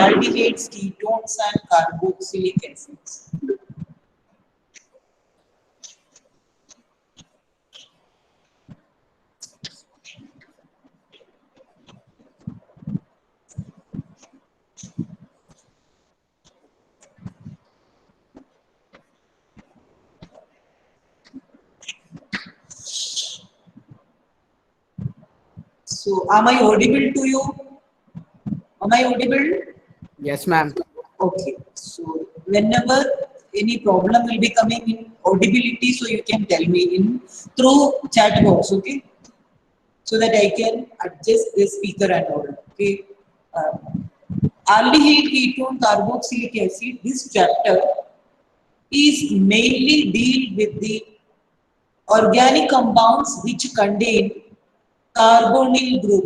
aldehydes, ketones, and carboxylic acids. So, am I audible to you? Am I audible? Yes, ma'am. Okay. So, whenever any problem will be coming in audibility, so you can tell me in through chat box, okay? So that I can adjust the speaker and all, okay? Aldehyde, ketone, carboxylic acid. This chapter is mainly deal with the organic compounds which contain carbonyl group.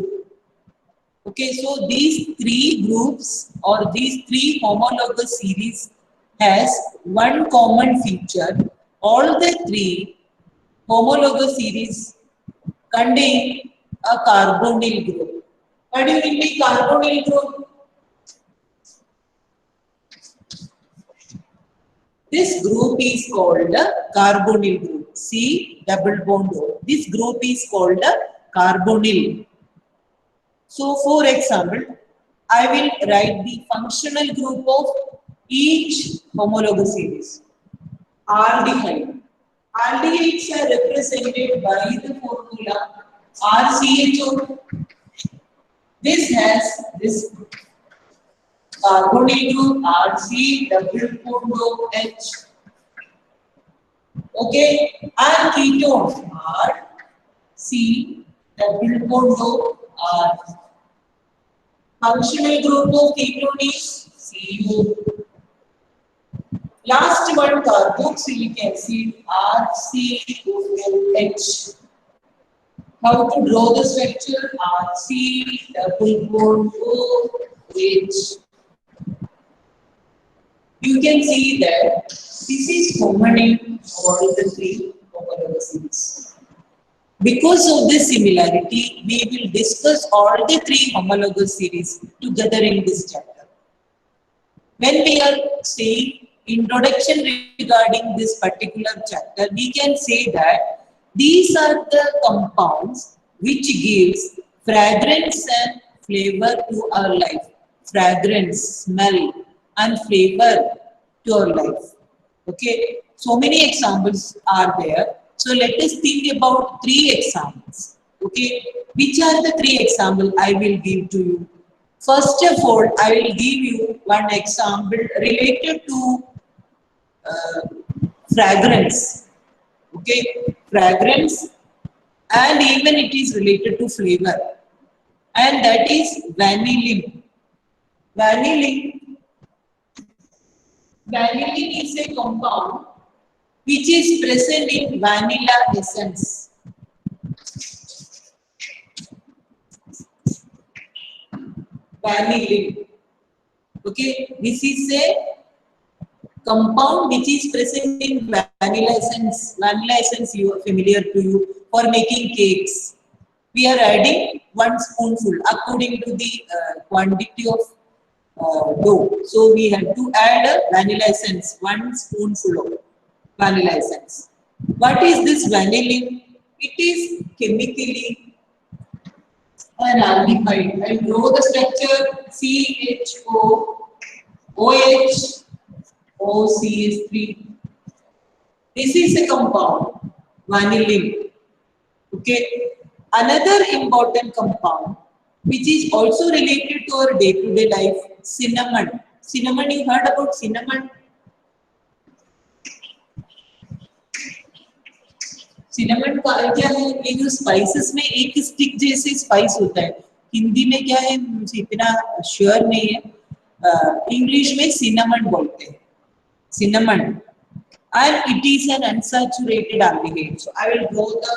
Okay, so these three groups or these three homologous series has one common feature. All the three homologous series contain a carbonyl group. What do you mean by carbonyl group? This group is called a carbonyl group. C double bond O. This group is called a carbonyl. So, for example, I will write the functional group of each homologous series. Aldehyde. Aldehydes are represented by the formula RCHO. This has this carbonyl group RC double bond OH. Okay, and ketones are C double bond OR. Functional group of ketone is CO. Last one, carboxylic acid, RCOH. How to draw the structure? RC double bond OH. You can see that this is common in all the three homologous series. Because of this similarity, we will discuss all the three homologous series together in this chapter. When we are saying introduction regarding this particular chapter, we can say that these are the compounds which gives fragrance and flavor to our life. Fragrance, smell and flavor to our life. Okay, so many examples are there. So let us think about three examples. Okay, which are the three examples I will give to you? First of all, I will give you one example related to fragrance. Okay, fragrance, and even it is related to flavor, and that is vanillin. Vanillin, vanillin is a compound which is present in vanilla essence. Vanillin. Okay, this is a compound which is present in vanilla essence. Vanilla essence you are familiar to you for making cakes. We are adding 1 spoonful according to the quantity of dough. So we have to add a vanilla essence, 1 spoonful of vanilla essence. What is this vanillin? It is chemically an aldehyde. I draw the structure CHO, OH, OCH3. This is a compound, vanillin. Okay. Another important compound which is also related to our day-to-day life, cinnamon. Cinnamon, you heard about cinnamon? Cinnamon का क्या है, ये जो spices में एक stick जैसे spice होता है, हिंदी में क्या है मुझे इतना श्योर नहीं है, इंग्लिश में सिनेमन बोलते हैं, cinnamon, and it is an unsaturated aldehyde. So I will draw the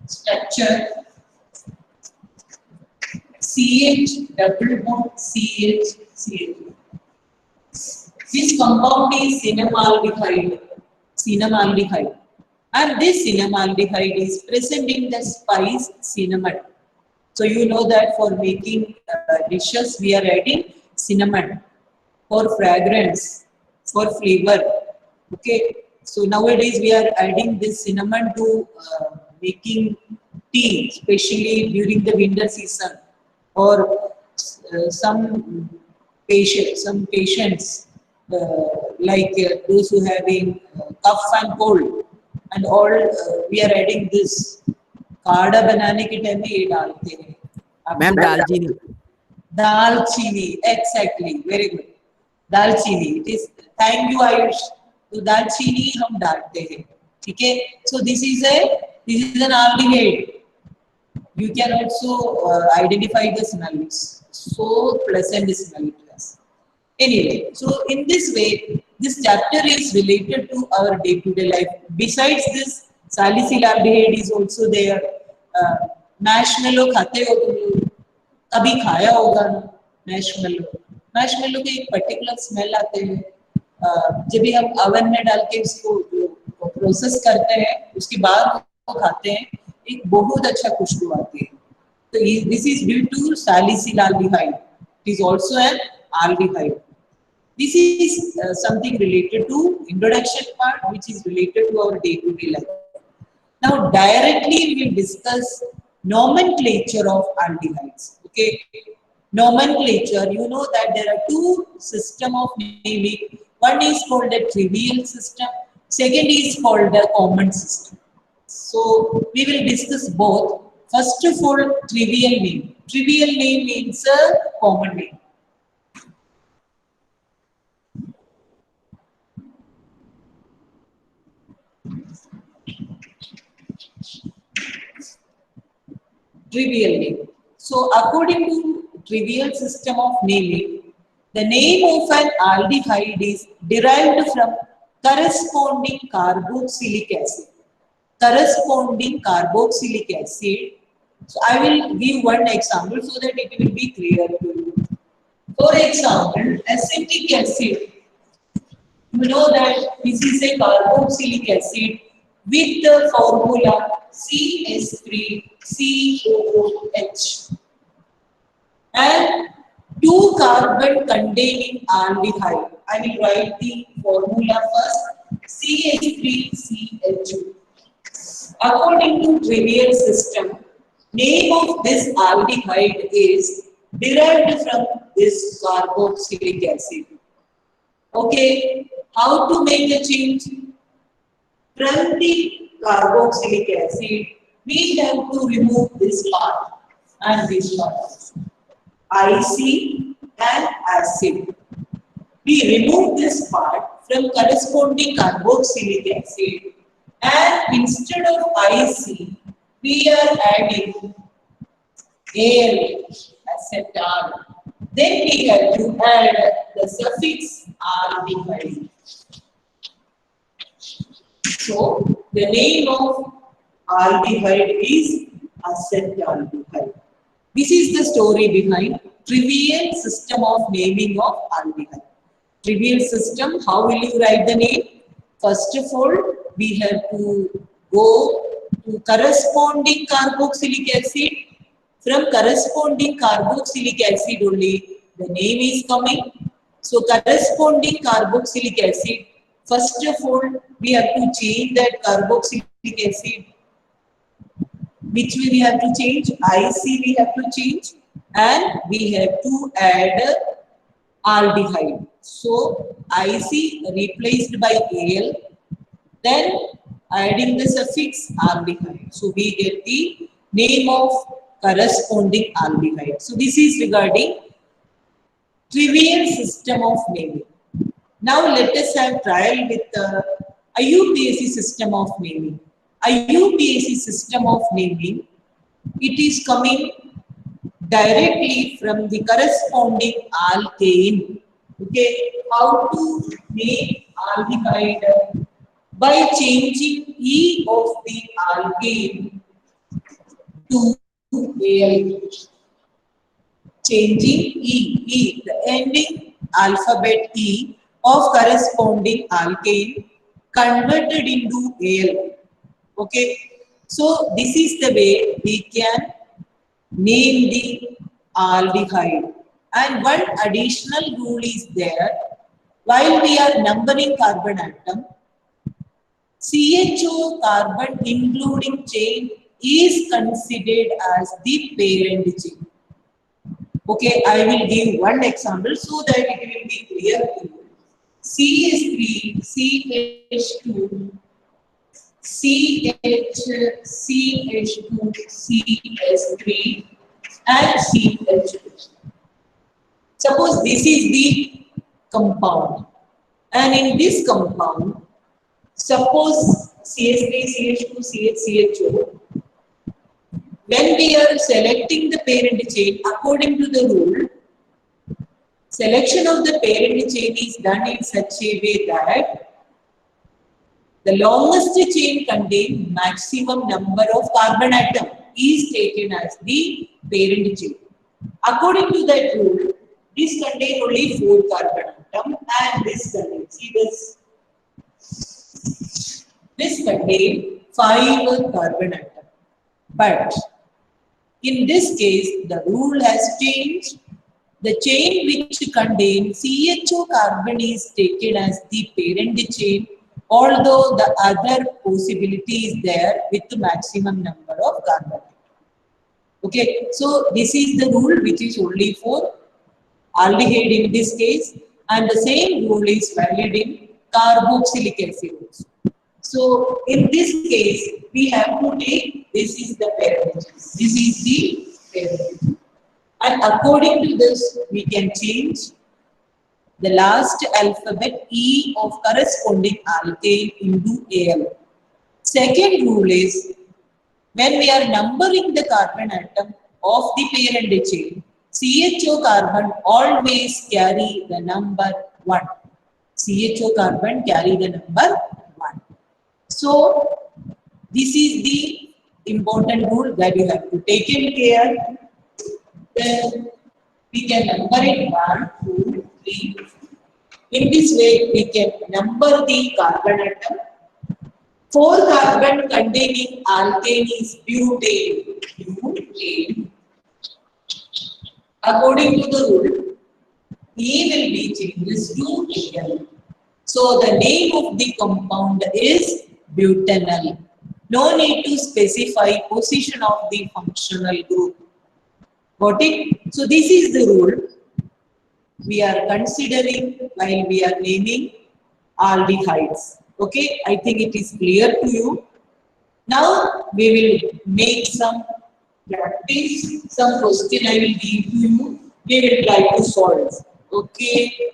structure CH double bond CH CH. This compound is cinnamaldehyde, cinnamaldehyde. And this cinnamaldehyde is present in the spice cinnamon. So you know that for making dishes we are adding cinnamon. for fragrance, for flavor. Okay, so nowadays we are adding this cinnamon to making tea, especially during the winter season, or some patients those who having cough and cold and all, we are adding this काढ़ा बनाने के time में ये डालते हैं ma'am दालचीनी दालचीनी exactly very good दालचीनी it is thank you Ayush तो दालचीनी हम डालते हैं ठीक है so this is an aldehyde you can also identify the smell it's so pleasant smell to us anyway so in this way this chapter is related to our day-to-day life besides this salicylaldehyde is also there marshmallow खाते हो तुम लोग कभी खाया होगा मैशमेलो के एक particular smell आते हैं जब भी हम ओवन में डाल के इसको प्रोसेस करते हैं उसके बाद वो खाते हैं एक बहुत अच्छा खुशबू आती है तो this is due to salicylaldehyde it is also an aldehyde this is something related to introduction part which is related to our day to day life now directly we will discuss nomenclature of aldehydes okay nomenclature you know that there are two system of naming one is called a trivial system second is called a common system so we will discuss both first of all trivial name means a common name trivial name. So according to trivial system of naming, the name of an aldehyde is derived from corresponding carboxylic acid. Corresponding carboxylic acid. So I will give one example so that it will be clear to you. For example, acetic acid. You know that this is a carboxylic acid with the formula CH3COOH and 2 carbon containing aldehyde. I will write the formula first CH3CH2. According to trivial system, name of this aldehyde is derived from this carboxylic acid. Okay, how to make a change? From the carboxylic acid, we have to remove this part and this part. IC and acid. We remove this part from corresponding carboxylic acid and instead of IC, we are adding Al, acetal. Then we have to add the suffix aldehyde. So the name of aldehyde is acetaldehyde. This is the story behind trivial system of naming of aldehyde. Trivial system, how will you write the name? First of all, we have to go to corresponding carboxylic acid. From corresponding carboxylic acid only the name is coming. So corresponding carboxylic acid, first of all, we have to change that carboxylic acid. Which way we have to change? IC we have to change and we have to add aldehyde. So IC replaced by Al, then adding the suffix aldehyde. So we get the name of corresponding aldehyde. So this is regarding trivial system of naming. Now let us have trial with the IUPAC system of naming. IUPAC system of naming, it is coming directly from the corresponding alkane. Okay, how to make aldehyde? By changing E of the alkane to Al. Changing E, the ending alphabet E of corresponding alkane converted into Al. Okay, so this is the way we can name the aldehyde And one additional rule is there. While we are numbering carbon atom, CHO carbon including chain is considered as the parent chain. Okay, I will give one example so that it will be clear to you. CH3, CH2, CH2, CS3 and CH2. Suppose this is the compound, and in this compound, suppose CH3, CH2, CH, CHO, when we are selecting the parent chain according to the rule, selection of the parent chain is done in such a way that the longest chain contains maximum number of carbon atom is taken as the parent chain. According to that rule, this contains only 4 carbon atom and this contains, see this contains 5 carbon atom. But in this case, the rule has changed. The chain which contains CHO carbon is taken as the parent chain, although the other possibility is there with the maximum number of carbon. Okay, so this is the rule which is only for aldehyde in this case, and the same rule is valid in carboxylic acid also. So in this case, we have to take this is the parent. This is the parent. And according to this, we can change the last alphabet E of corresponding alkane into Al. Second rule is when we are numbering the carbon atom of the parent chain, CHO carbon always carry the number 1. CHO carbon carry the number 1. So this is the important rule that you have to take in care. Then we can number it 1, 2, 3. In this way, we can number the carbon atom. 4 carbon containing alkane is butane. Butane. According to the rule, E will be changed to Al. So the name of the compound is butanol. No need to specify position of the functional group. Got it? So this is the rule we are considering while we are naming aldehydes. Okay, I think it is clear to you. Now we will make some practice, some question I will give to you. We will try to solve. Okay.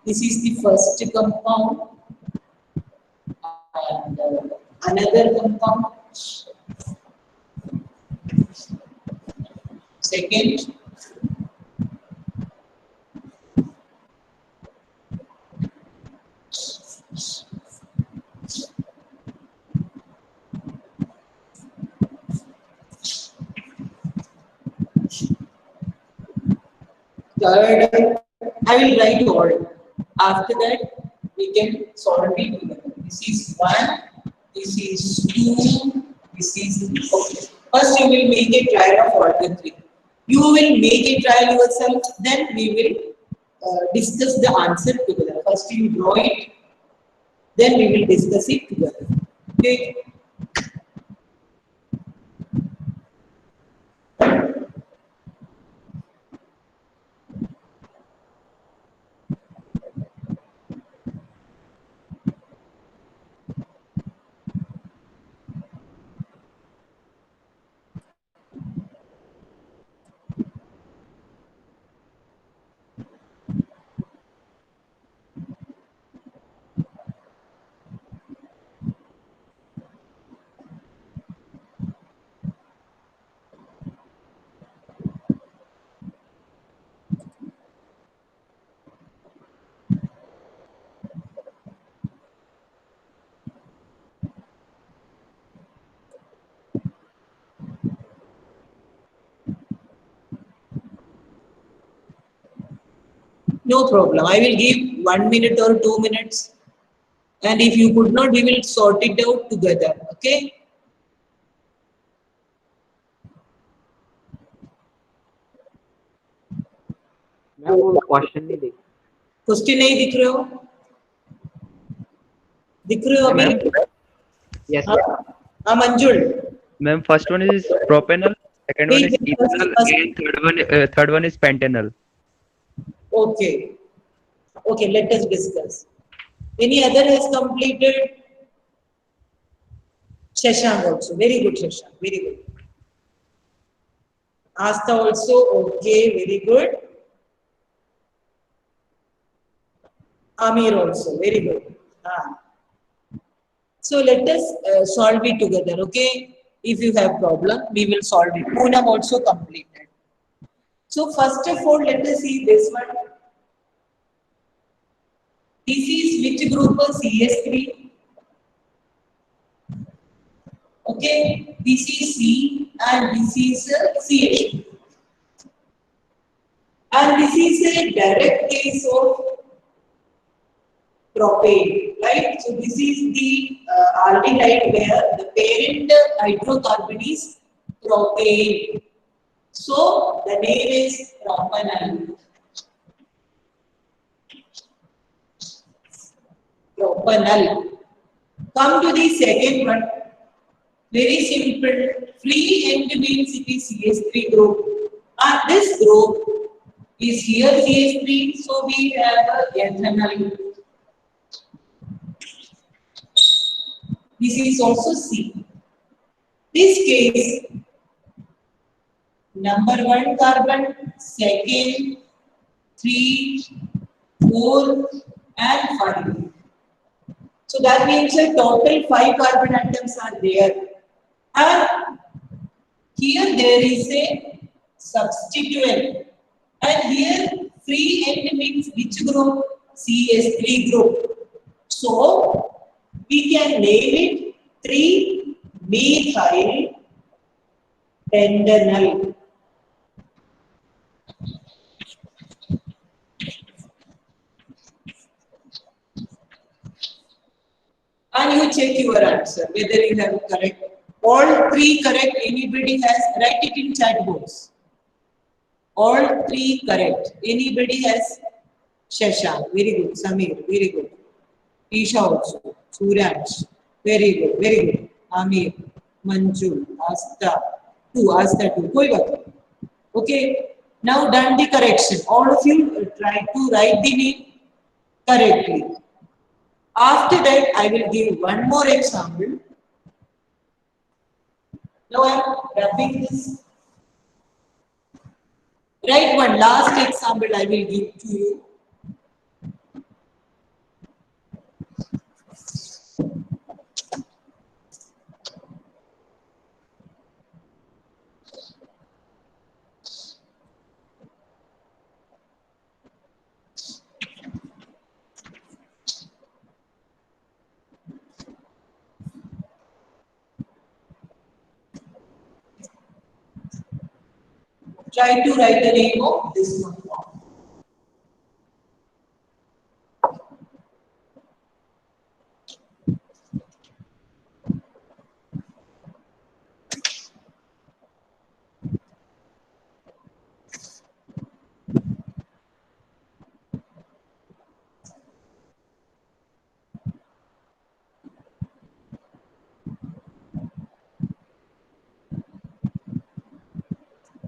This is the first compound and another compound. Second. Third, I will write all. After that, we can solve it together. This is 1, this is 2, this is 3. Okay. First, you will make a trial of all the 3. You will make a trial yourself, then we will discuss the answer together. First, you draw it, then we will discuss it together. Okay. No problem. I will give 1 minute or 2 minutes. And if you could not, we will sort it out together. Okay. Ma'am वो question नहीं देख question नहीं दिख रहे हो? दिख रहे हो अभी? मैम यस हाँ मंजुल. Ma'am first one is propanol second one is ethanol and third one is pentanol Okay. Okay, let us discuss. Any other has completed? Shashank also. Very good, Shashank. Very good. Asta also. Okay, very good. Amir also. Very good. Ah. So let us solve it together, okay? If you have problem, we will solve it. Poonam also completed. So first of all, let us see this one. This is which group of CS3? Okay, this is C and this is CH. And this is a direct case of propane, right? So this is the aldehyde where the parent hydrocarbon is propane. So the name is propanol. Propanol. Come to the second one. Very simple. Free end means it is CH3 group. And this group is here CH3. So we have ethanol. This is also C. This case, number 1 carbon, second, 3, 4 and 5. So that means a total 5 carbon atoms are there. And here there is a substituent. And here free end means which group? CH3 group. So we can name it 3-methyl pentanol. And you check your answer whether you have correct. All 3 correct. Anybody has, write it in chat box. All 3 correct. Anybody has? Shashank, very good. Samir, very good. Isha also. Suraj, very good, very good. Amir, Manju, Asta, 2, Asta 2. Koi baat nahi. Okay. Now done the correction. All of you try to write the name correctly. After that, I will give one more example. Now I am wrapping this. Write one last example I will give to you. Try to write the name of this one.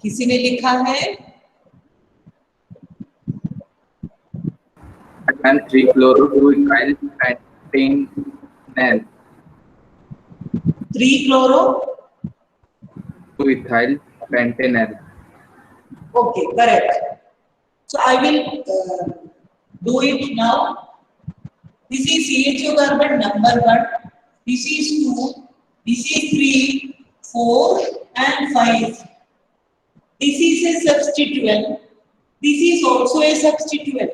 किसी ने लिखा है? And 3-chloro-2-ethyl pentanol. 3-chloro? 2-ethyl pentanol. Okay, correct. So I will do it now. This is CHO carbon number 1. This is 2. This is 3, 4 and 5. This is a substituent. This is also a substituent.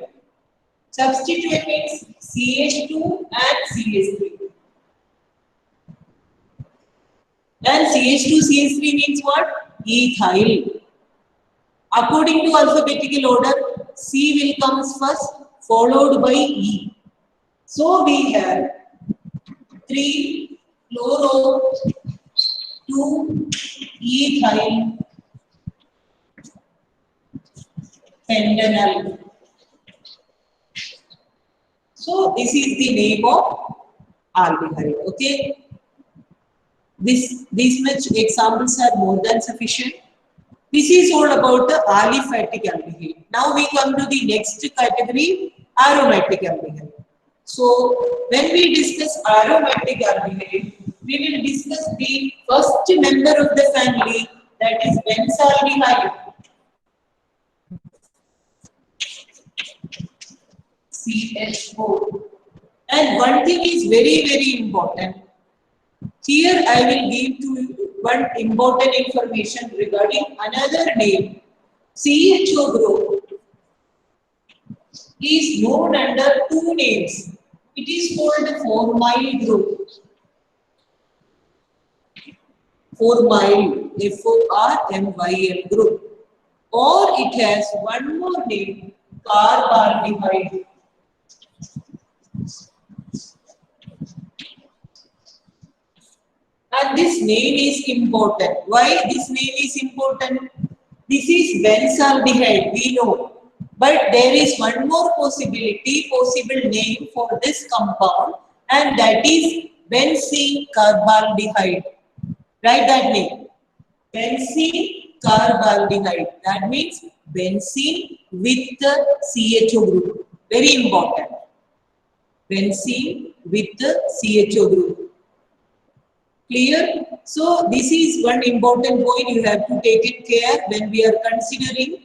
Substituent means CH2 and CH3. And CH2 CH3 means what? Ethyl. According to alphabetical order, C will come first, followed by E. So we have 3 chloro 2 ethyl pentanal. So this is the name of aldehyde. Okay. These much examples are more than sufficient. This is all about the aliphatic aldehyde. Now we come to the next category, aromatic aldehyde. So when we discuss aromatic aldehyde, we will discuss the first member of the family, that is benzaldehyde. CH4. And one thing is very important. Here I will give to you one important information regarding another name. CHO group is known under two names. It is called formyl group. Formyl, Formyl group. Or it has one more name, carbaldehyde. And this name is important. Why this name is important? This is benzaldehyde, we know. But there is one more possible name for this compound, and that is benzene carbaldehyde. Write that name. Benzene carbaldehyde. That means benzene with the CHO group. Very important. Benzene with the CHO group. Clear? So this is one important point you have to take it care when we are considering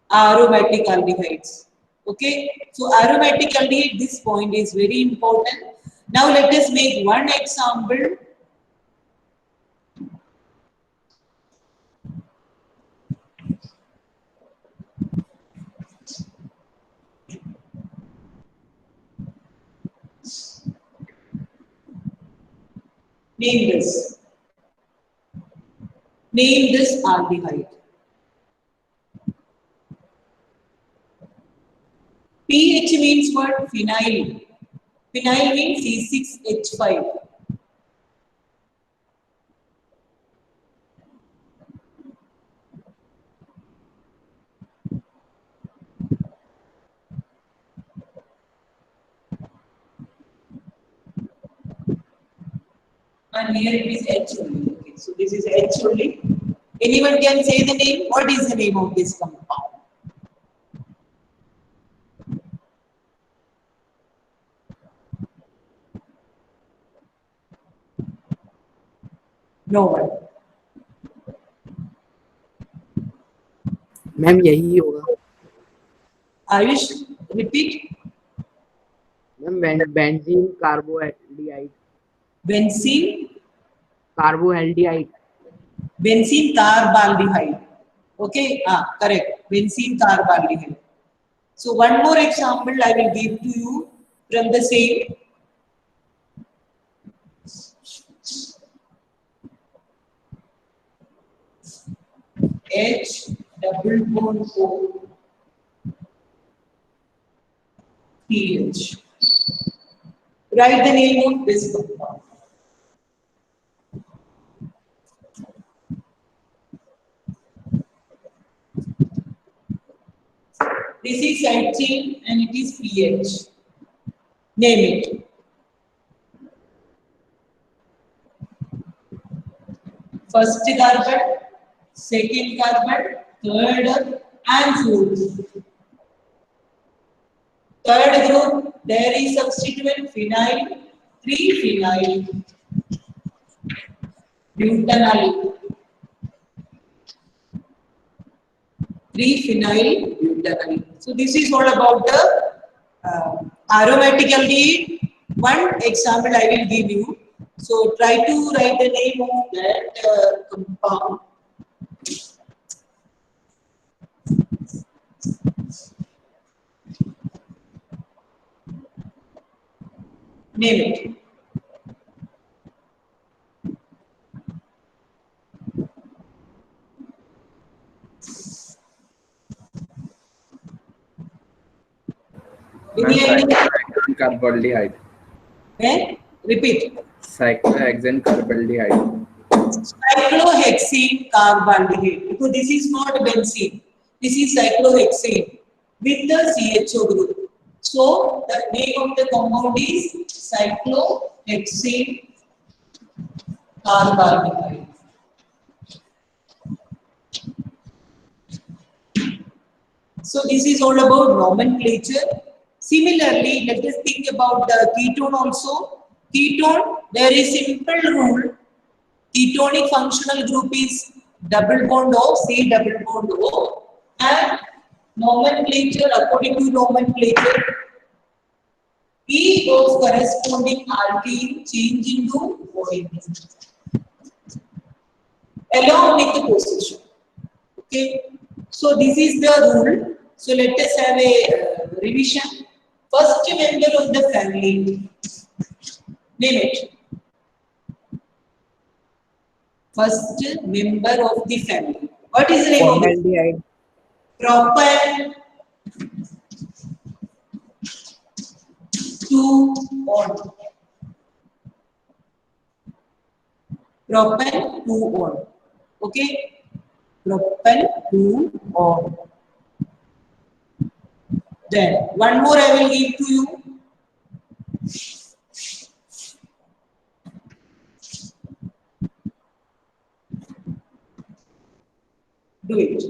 aromatic aldehydes. Okay? So aromatic aldehyde, this point is very important. Now let us make one example. Name this. Name this aldehyde. pH means what? Phenyl. Phenyl means C6H5. And here it is H only. Okay, so this is H only. Anyone can say the name? What is the name of this compound? No one. Ma'am यही होगा Ayush, repeat. Ma'am benzene carbaldehyde Benzene carbaldehyde benzene carbaldehyde. Okay, correct. Benzene carbaldehyde. So one more example I will give to you from the same. H double bond O pH. Write the name of this compound. This is cytosine and it is pH. Name it. First carbon, second carbon, third and fourth. Third group, there is substituent phenyl, 3-phenyl butanol. 3-phenyl butanol. So this is all about the aromatic aldehyde. One example I will give you. So try to write the name of that compound. Name it. Any idea? Carbaldehyde. Where? Repeat. cyclohexane carbaldehyde. Cyclohexane carbaldehyde. Because this is not benzene. This is cyclohexane with the CHO group. So the name of the compound is cyclohexane carbaldehyde. So this is all about nomenclature. Similarly, let us think about the ketone also. Ketone, there is simple rule. Ketonic functional group is double bond O, C double bond O, and nomenclature, according to nomenclature, E of corresponding alkene change into ONE along with the position. Okay, so this is the rule. So let us have a revision. First member of the family, name it. First member of the family. What is the name of it? Formaldehyde. Propan 2 on. Propan 2 on. Okay. Propan 2 on. Then one more I will give to you. Do it.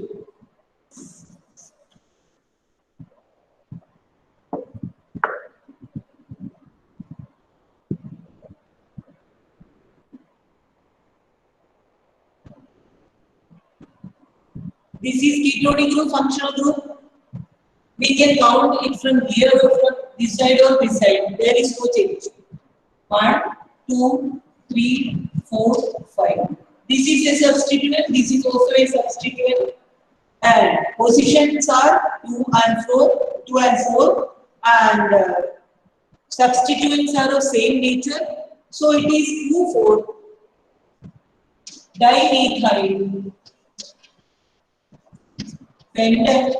This is ketonic group, functional group. We can count it from here or from this side or this side. There is no change. 1, 2, 3, 4, 5. This is a substituent. This is also a substituent. And positions are 2 and 4, 2 and 4, and substituents are of same nature. So it is 2,4 dimethyl pendant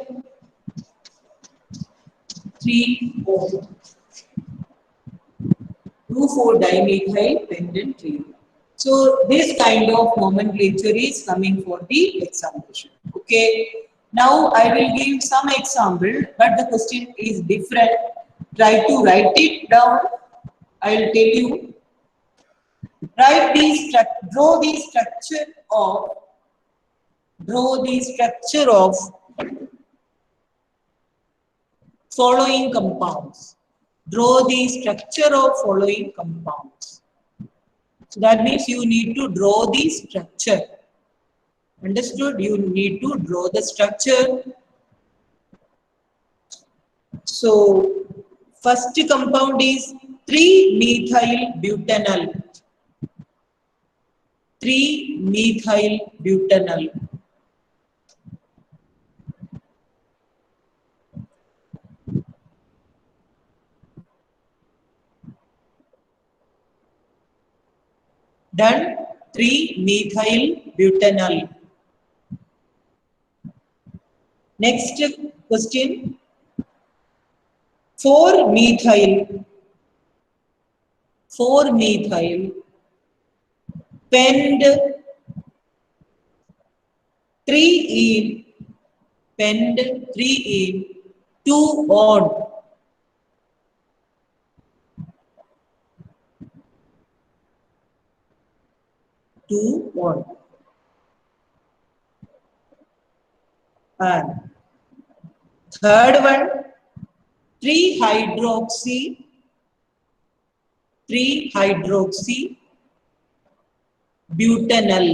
3O. 2,4 dimethyl pendant 3O. So this kind of nomenclature is coming for the examination. Okay. Now I will give some example, but the question is different. Try to write it down. I will tell you. Draw the structure of following compounds. Draw the structure of following compounds. So that means you need to draw the structure. Understood? You need to draw the structure. So first compound is 3-methyl-butanol. 3-methyl-butanol. Done. 3-methyl-butanol. Next question. 4-methyl pend 3-ene pend 3-ene 2-on. And third one, 3-hydroxy butanol.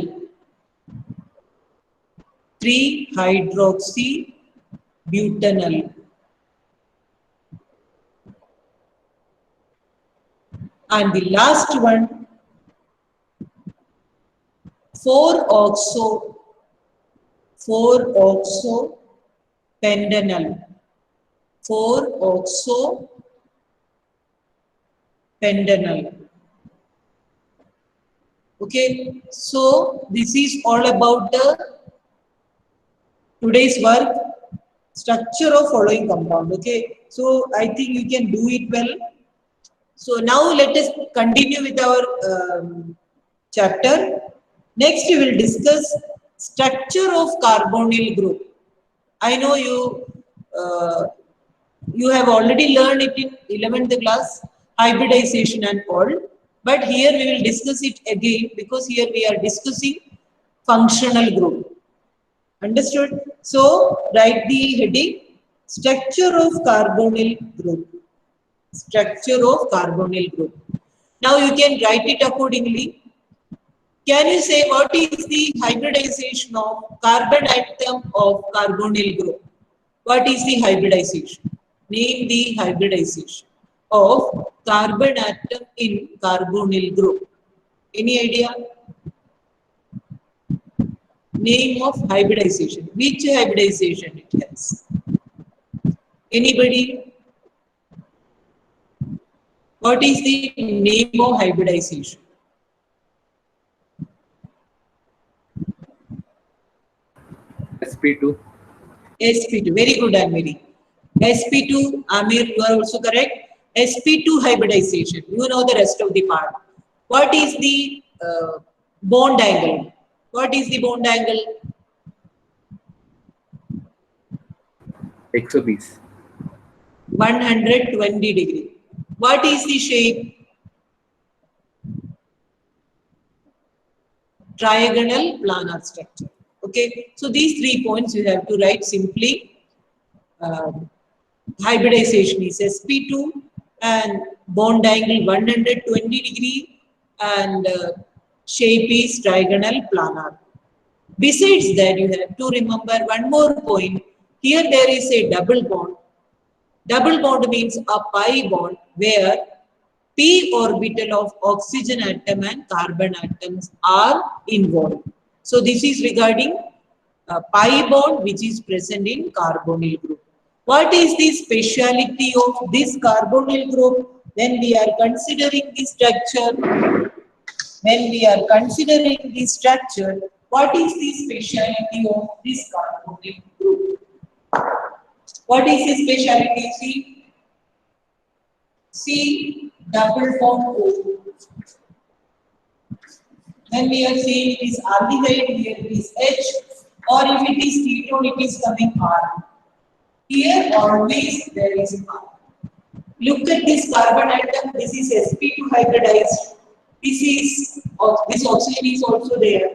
3-hydroxy butanol. And the last one, 4-oxo pentanol. 4-oxo pentanol. Okay, so this is all about the today's work, structure of following compound. Okay, so I think you can do it well. So now let us continue with our chapter. Next we will discuss structure of carbonyl group. I know you have already learned it in 11th class, hybridization and all. But here we will discuss it again because here we are discussing functional group. Understood? So write the heading, structure of carbonyl group. Structure of carbonyl group. Now you can write it accordingly. Can you say what is the hybridization of carbon atom of carbonyl group? What is the hybridization? Name the hybridization of carbon atom in carbonyl group. Any idea? Name of hybridization. Which hybridization it has? Anybody? What is the name of hybridization? sp2. sp2. Very good, Amiri. sp2, Amir, you are also correct. sp2 hybridization. You know the rest of the part. What is the bond angle? What is the bond angle? 120. 120 degree. What is the shape? Trigonal planar structure. Okay, so these 3 points you have to write simply. Hybridization is sp2 and bond angle 120 degree and shape is trigonal planar. Besides that, you have to remember one more point. Here there is a double bond. Double bond means a pi bond where p orbital of oxygen atom and carbon atoms are involved. So this is regarding pi bond which is present in carbonyl group. What is the speciality of this carbonyl group when we are considering the structure? When we are considering the structure, what is the speciality of this carbonyl group? What is the speciality? See, C double bond O. When we are saying it is aldehyde, here it is H, or if it is ketone, it is coming R. Here always there is R. Look at this carbon atom. This is sp2 hybridized. This oxygen is also there.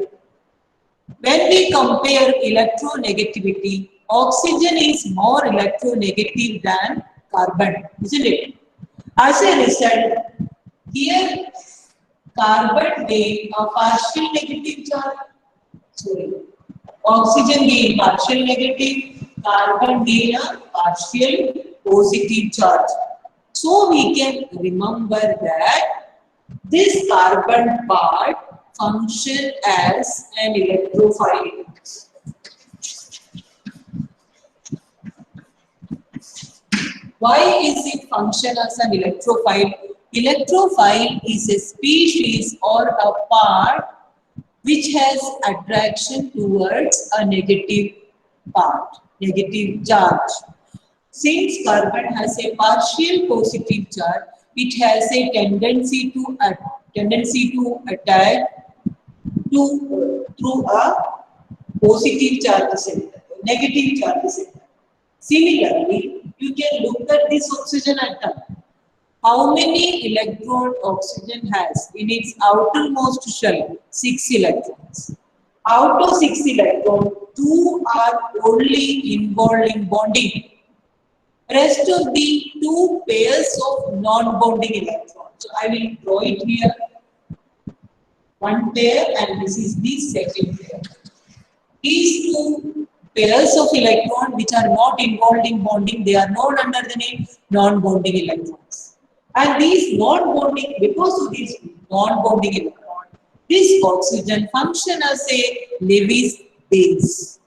When we compare electronegativity, oxygen is more electronegative than carbon, isn't it? As a result, here carbon gain a partial negative charge. Sorry. Oxygen gain partial negative, carbon gain a partial positive charge. So we can remember that this carbon part function as an electrophile. Why is it function as an electrophile? Electrophile is a species or a part which has attraction towards a negative part, negative charge. Since carbon has a partial positive charge, it has a tendency to attack through a positive charge center, negative charge center. Similarly, you can look at this oxygen atom. How many electrons oxygen has in its outermost shell? 6 electrons. Out of 6 electrons, 2 are only involved in bonding. Rest of the 2 pairs of non-bonding electrons. So I will draw it here. One pair and this is the second pair. These 2 pairs of electrons which are not involved in bonding, they are known under the name non-bonding electrons. And these non-bonding, because of these non-bonding electrons, this oxygen function as a Lewis base.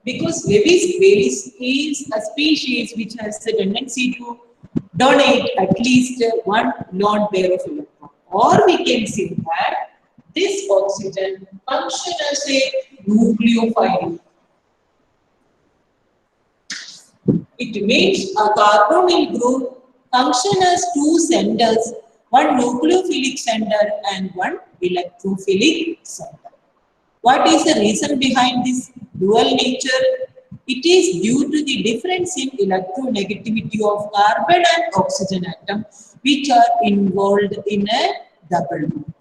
Because Lewis base is a species which has a tendency to donate at least one lone pair of electrons. Or we can say that this oxygen function as a nucleophile. It means a carbonyl group function as two centers, one nucleophilic center and one electrophilic center. What is the reason behind this dual nature? It is due to the difference in electronegativity of carbon and oxygen atom, which are involved in a double bond.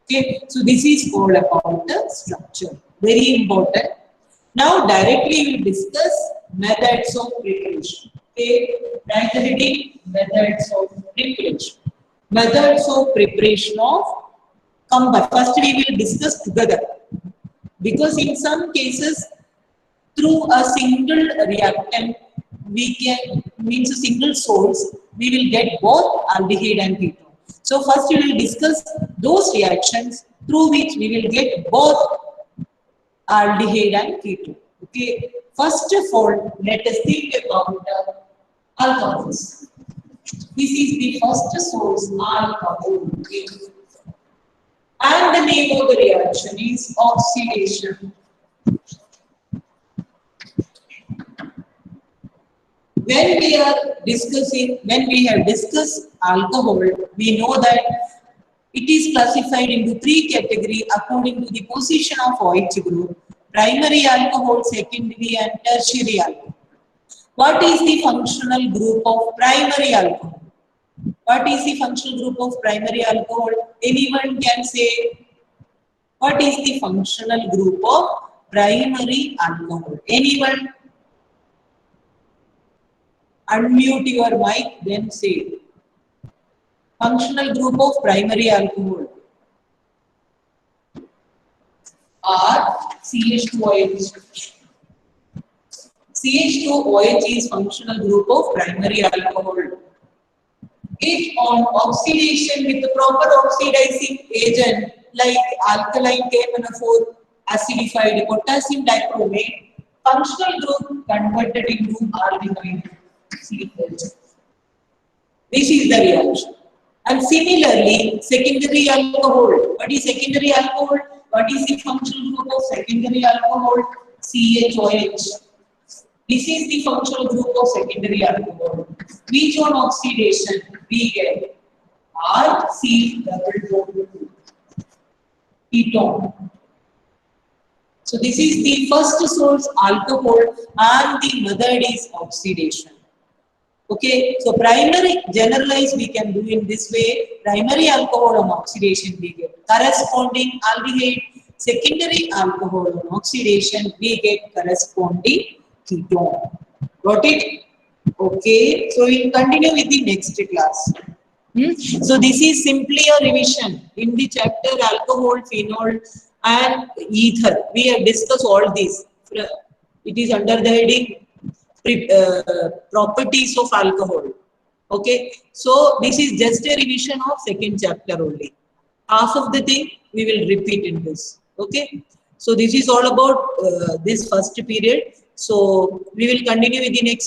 Okay, so this is all about the structure. Very important. Now directly we will discuss methods of preparation. Okay, write the heading methods of preparation. Methods of preparation of combustion. First we will discuss together, because in some cases through a single reactant we can, means a single source, we will get both aldehyde and ketone. So first we will discuss those reactions through which we will get both aldehyde and ketone. Okay. First of all, let us think about alcohols. This is the first source, alcohol. Okay. And the name of the reaction is oxidation. When we have discussed alcohol, we know that it is classified into three categories according to the position of OH group: primary alcohol, secondary and tertiary alcohol. What is the functional group of primary alcohol? What is the functional group of primary alcohol? Anyone can say, what is the functional group of primary alcohol? Anyone? Unmute your mic, then say. Functional group of primary alcohol are CH2OH. CH2OH is functional group of primary alcohol. If on oxidation with the proper oxidizing agent like alkaline KMnO4 acidified potassium dichromate, functional group converted into aldehyde CH. This is the reaction. And similarly, secondary alcohol. What is secondary alcohol? What is the functional group of secondary alcohol? CHOH. This is the functional group of secondary alcohol, which on oxidation we get RC double bond ketone. So this is the first source, alcohol, and the method is oxidation. Okay, so primary generalized we can do in this way. Primary alcohol on oxidation we get corresponding aldehyde. Secondary alcohol on oxidation we get corresponding ketone. Got it? Okay, so we'll continue with the next class. So this is simply a revision in the chapter alcohol, phenol and ether. We have discussed all these. It is under the heading properties of alcohol. Okay, so this is just a revision of second chapter only. Half of the thing we will repeat in this. Okay, so this is all about this first period. So we will continue with the next